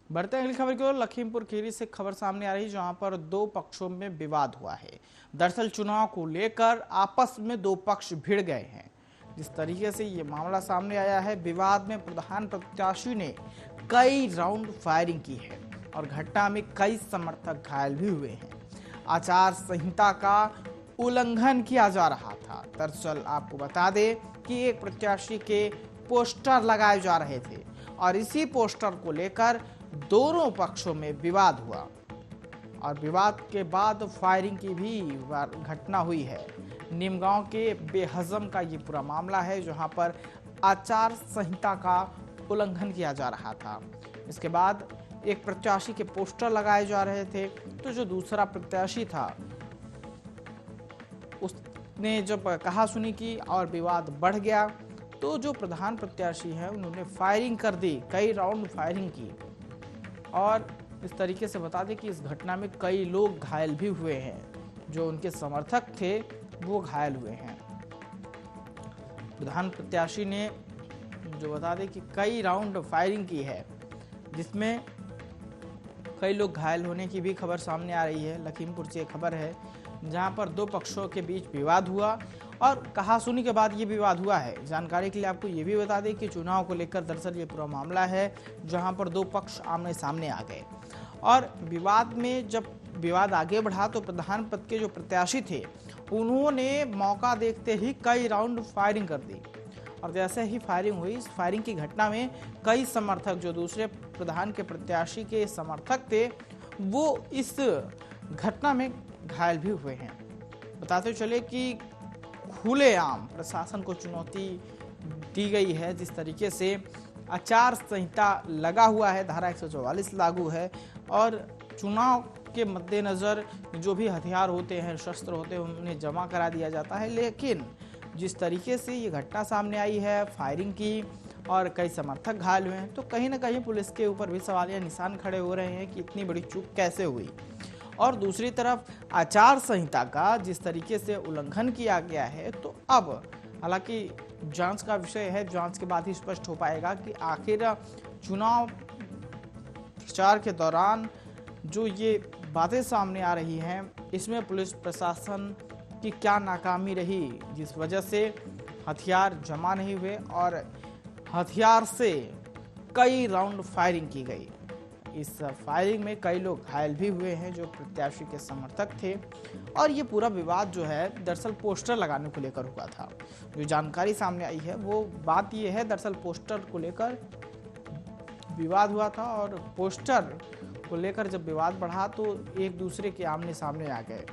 बढ़ते हैं अगली खबर की ओर। लखीमपुर खीरी से खबर सामने आ रही है, जहां पर दो पक्षों में विवाद हुआ है। दरअसल चुनाव को लेकर आपस में दो पक्ष भिड़ गए हैं। जिस तरीके से ये मामला सामने आया है, विवाद में प्रधान प्रत्याशी ने कई राउंड फायरिंग की है और घटना में कई समर्थक घायल भी हुए हैं। आचार संहिता का उल्लंघन किया जा रहा था। दरअसल आपको बता दें कि एक प्रत्याशी के पोस्टर लगाए जा रहे थे और इसी पोस्टर को लेकर दोनों पक्षों में विवाद हुआ और विवाद के बाद फायरिंग की भी घटना हुई है। निमगांव के बेहजम का ये पूरा मामला है, जहां पर आचार संहिता का उल्लंघन किया जा रहा था। इसके बाद एक प्रत्याशी के पोस्टर लगाए जा रहे थे, तो जो दूसरा प्रत्याशी था उसने जब कहा सुनी की और विवाद बढ़ गया, तो जो प्रधान प्रत्याशी हैं उन्होंने फायरिंग कर दी, कई राउंड फायरिंग की। और इस तरीके से बता दें कि इस घटना में कई लोग घायल भी हुए हैं, जो उनके समर्थक थे वो घायल हुए हैं। प्रधान प्रत्याशी ने जो बता दें कि कई राउंड फायरिंग की है, जिसमें कई लोग घायल होने की भी खबर सामने आ रही है। लखीमपुर से खबर है, जहां पर दो पक्षों के बीच विवाद हुआ और कहासुनी के बाद ये विवाद हुआ है। जानकारी के लिए आपको ये भी बता दें कि चुनाव को लेकर दरअसल ये पूरा मामला है, जहां पर दो पक्ष आमने सामने आ गए और विवाद में जब विवाद आगे बढ़ा तो प्रधान पद के जो प्रत्याशी थे उन्होंने मौका देखते ही कई राउंड फायरिंग कर दी और जैसे ही फायरिंग हुई, इस फायरिंग की घटना में कई समर्थक, जो दूसरे प्रधान के प्रत्याशी के समर्थक थे, वो इस घटना में घायल भी हुए हैं। बताते चले कि खुलेआम प्रशासन को चुनौती दी गई है। जिस तरीके से आचार संहिता लगा हुआ है, धारा 144 लागू है और चुनाव के मद्देनजर जो भी हथियार होते हैं, शस्त्र होते हैं, उन्हें जमा करा दिया जाता है। लेकिन जिस तरीके से ये घटना सामने आई है, फायरिंग की और कई समर्थक घायल हुए हैं, तो कहीं ना कहीं पुलिस के ऊपर भी सवालिया निशान खड़े हो रहे हैं कि इतनी बड़ी चूक कैसे हुई। और दूसरी तरफ आचार संहिता का जिस तरीके से उल्लंघन किया गया है, तो अब हालांकि जांच का विषय है, जांच के बाद ही स्पष्ट हो पाएगा कि आखिर चुनाव प्रचार के दौरान जो ये बातें सामने आ रही हैं, इसमें पुलिस प्रशासन की क्या नाकामी रही, जिस वजह से हथियार जमा नहीं हुए और हथियार से कई राउंड फायरिंग की गई। इस फायरिंग में कई लोग घायल भी हुए हैं, जो प्रत्याशी के समर्थक थे। और ये पूरा विवाद जो है दरअसल पोस्टर लगाने को लेकर हुआ था। जो जानकारी सामने आई है वो बात ये है, दरअसल पोस्टर को लेकर विवाद हुआ था और पोस्टर को लेकर जब विवाद बढ़ा तो एक दूसरे के आमने सामने आ गए।